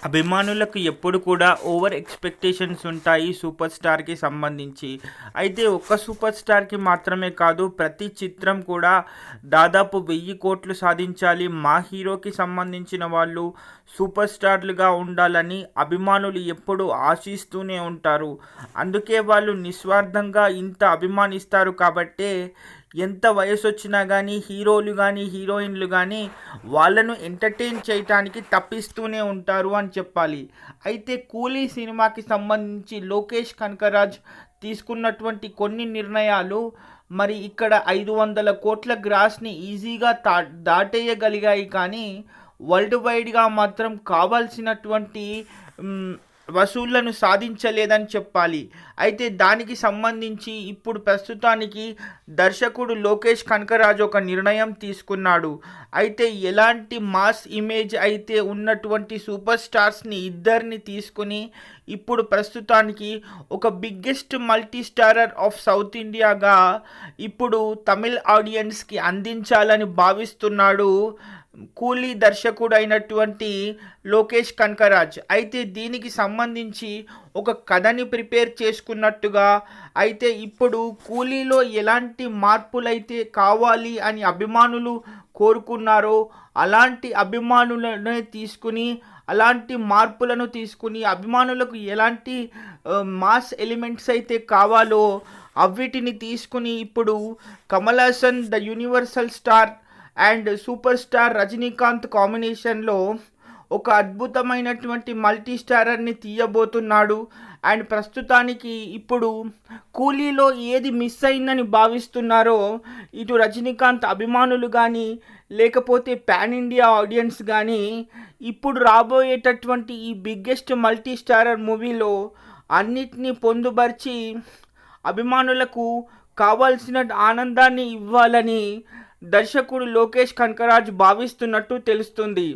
అభిమానులకు ఎప్పుడు కూడా ఓవర్ ఎక్స్పెక్టేషన్స్ ఉంటాయి సూపర్ స్టార్కి సంబంధించి. అయితే ఒక్క సూపర్ స్టార్కి మాత్రమే కాదు, ప్రతి చిత్రం కూడా దాదాపు 1000 కోట్లు సాధించాలి, మా హీరోకి సంబంధించిన వాళ్ళు సూపర్ స్టార్లుగా ఉండాలని అభిమానులు ఎప్పుడు ఆశిస్తూనే ఉంటారు. అందుకే వాళ్ళు నిస్వార్థంగా ఇంత అభిమానిస్తారు కాబట్టే ఎంత వయసు వచ్చినా కానీ హీరోలు కానీ హీరోయిన్లు కానీ వాళ్ళను ఎంటర్టైన్ చేయటానికి తప్పిస్తూనే ఉంటారు అని చెప్పాలి. అయితే కూలీ సినిమాకి సంబంధించి లోకేష్ కనకరాజ్ తీసుకున్నటువంటి కొన్ని నిర్ణయాలు మరి ఇక్కడ 500 కోట్ల గ్రాస్ని ఈజీగా దాటేయగలిగాయి, కానీ వరల్డ్ వైడ్గా మాత్రం కావాల్సినటువంటి వసూళ్లను సాధించలేదని చెప్పాలి. అయితే దానికి సంబంధించి ఇప్పుడు ప్రస్తుతానికి దర్శకుడు లోకేష్ కనకరాజ్ ఒక నిర్ణయం తీసుకున్నాడు. అయితే ఎలాంటి మాస్ ఇమేజ్ అయితే ఉన్నటువంటి సూపర్ స్టార్స్ని ఇద్దరిని తీసుకుని ఇప్పుడు ప్రస్తుతానికి ఒక biggest multi starrer of south ఇండియాగా ఇప్పుడు తమిళ్ ఆడియన్స్కి అందించాలని భావిస్తున్నాడు కూలీ దర్శకుడు అయినటువంటి లోకేష్ కనకరాజ్. అయితే దీనికి సంబంధించి ఒక కథని ప్రిపేర్ చేసుకున్నట్టుగా, అయితే ఇప్పుడు కూలీలో ఎలాంటి మార్పులైతే కావాలి అని అభిమానులు కోరుకున్నారో అలాంటి అభిమానులను తీసుకుని, అలాంటి మార్పులను తీసుకుని అభిమానులకు ఎలాంటి మాస్ ఎలిమెంట్స్ అయితే కావాలో అవిటిని తీసుకుని ఇప్పుడు Kamal Haasan the universal star and super star Rajinikanth కాంబినేషన్లో ఒక అద్భుతమైనటువంటి మల్టీ స్టారర్ని తీయబోతున్నాడు. అండ్ ప్రస్తుతానికి ఇప్పుడు కూలీలో ఏది మిస్ అయిందని భావిస్తున్నారో ఇటు రజనీకాంత్ అభిమానులు కానీ లేకపోతే పాన్ ఇండియా ఆడియన్స్ కానీ ఇప్పుడు రాబోయేటటువంటి ఈ బిగ్గెస్ట్ మల్టీ స్టారర్ మూవీలో అన్నిటినీ పొందుపరిచి అభిమానులకు కావాల్సిన ఆనందాన్ని ఇవ్వాలని దర్శకుడు లోకేష్ కనకరాజ్ భావిస్తున్నట్టు తెలుస్తుంది.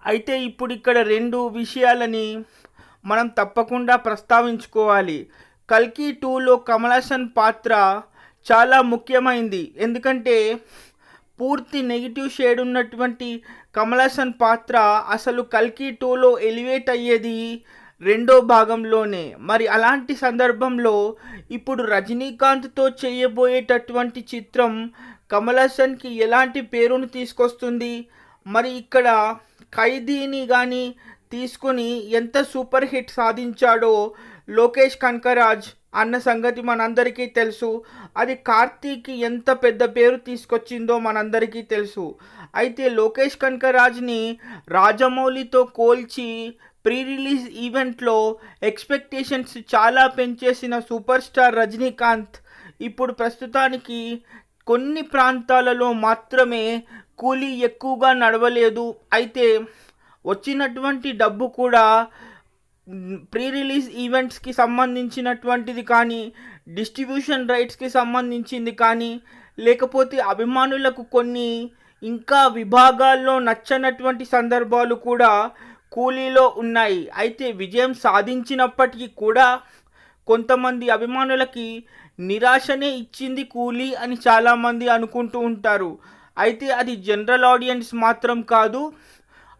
అయితే ఇప్పుడు ఇక్కడ 2 విషయాలని మనం తప్పకుండా ప్రస్తావించుకోవాలి. కల్కి 2లో కమల్ హాసన్ పాత్ర చాలా ముఖ్యమైంది. ఎందుకంటే పూర్తి నెగిటివ్ షేడ్ ఉన్నటువంటి కమల్ హాసన్ పాత్ర అసలు కల్కి 2లో ఎలివేట్ అయ్యేది 2వ భాగంలోనే. మరి అలాంటి సందర్భంలో ఇప్పుడు రజనీకాంత్తో చేయబోయేటటువంటి చిత్రం కమల్ హాసన్కి ఎలాంటి పేరును తీసుకొస్తుంది, మరి ఇక్కడ ఖైదీని కానీ తీసుకుని ఎంత సూపర్ హిట్ సాధించాడో లోకేష్ కనకరాజ్ అన్న సంగతి మనందరికీ తెలుసు. అది కార్తీక్కి ఎంత పెద్ద పేరు తీసుకొచ్చిందో మనందరికీ తెలుసు. అయితే లోకేష్ కనకరాజ్ని రాజమౌళితో కోల్చి ప్రీ రిలీజ్ ఈవెంట్లో ఎక్స్పెక్టేషన్స్ చాలా పెంచేసిన సూపర్ స్టార్ రజనీకాంత్ ఇప్పుడు ప్రస్తుతానికి కొన్ని ప్రాంతాలలో మాత్రమే కూలీ ఎక్కువగా నడవలేదు. అయితే వచ్చినటువంటి డబ్బు కూడా ప్రీ రిలీజ్ ఈవెంట్స్కి సంబంధించినటువంటిది కానీ, డిస్ట్రిబ్యూషన్ రైట్స్కి సంబంధించింది కానీ, లేకపోతే అభిమానులకు కొన్ని ఇంకా విభాగాల్లో నచ్చనటువంటి సందర్భాలు కూడా కూలీలో ఉన్నాయి. అయితే విజయం సాధించినప్పటికీ కూడా కొంతమంది అభిమానులకి నిరాశనే ఇచ్చింది కూలీ అని చాలామంది అనుకుంటూ ఉంటారు. అయితే అది జనరల్ ఆడియన్స్ మాత్రం కాదు,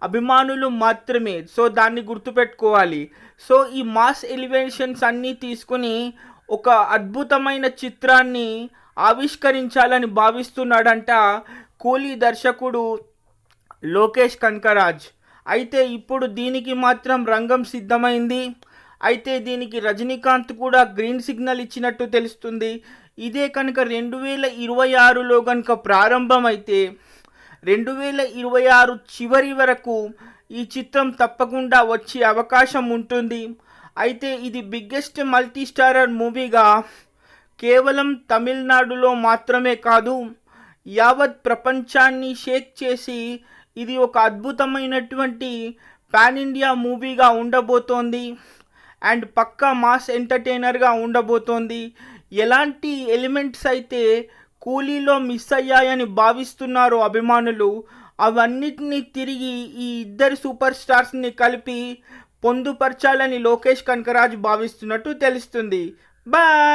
అభిమానులు మాత్రమే. సో దాన్ని గుర్తుపెట్టుకోవాలి. సో ఈ మాస్ ఎలివేషన్స్ అన్నీ తీసుకుని ఒక అద్భుతమైన చిత్రాన్ని ఆవిష్కరించాలని భావిస్తున్నాడంట కూలీ దర్శకుడు లోకేష్ కనకరాజ్. అయితే ఇప్పుడు దీనికి మాత్రం రంగం సిద్ధమైంది. అయితే దీనికి రజనీకాంత్ కూడా గ్రీన్ సిగ్నల్ ఇచ్చినట్టు తెలుస్తుంది. ఇదే కనుక 2026లో కనుక ప్రారంభమైతే 2026 చివరి వరకు ఈ చిత్రం తప్పకుండా వచ్చే అవకాశం ఉంటుంది. అయితే ఇది బిగ్గెస్ట్ మల్టీ స్టారర్ మూవీగా కేవలం తమిళనాడులో మాత్రమే కాదు, యావత్ ప్రపంచాన్ని షేక్ చేసి ఇది ఒక అద్భుతమైనటువంటి పాన్ ఇండియా మూవీగా ఉండబోతోంది. అండ్ పక్కా మాస్ ఎంటర్టైనర్గా ఉండబోతోంది. ఎలాంటి ఎలిమెంట్స్ అయితే కూలీలో మిస్ అయ్యాయని భావిస్తున్నారో అభిమానులు, అవన్నిటిని తిరిగి ఈ ఇద్దరు సూపర్ స్టార్స్ని కలిపి పొందుపరచాలని లోకేష్ కనకరాజ్ భావిస్తున్నట్టు తెలుస్తుంది. బాయ్.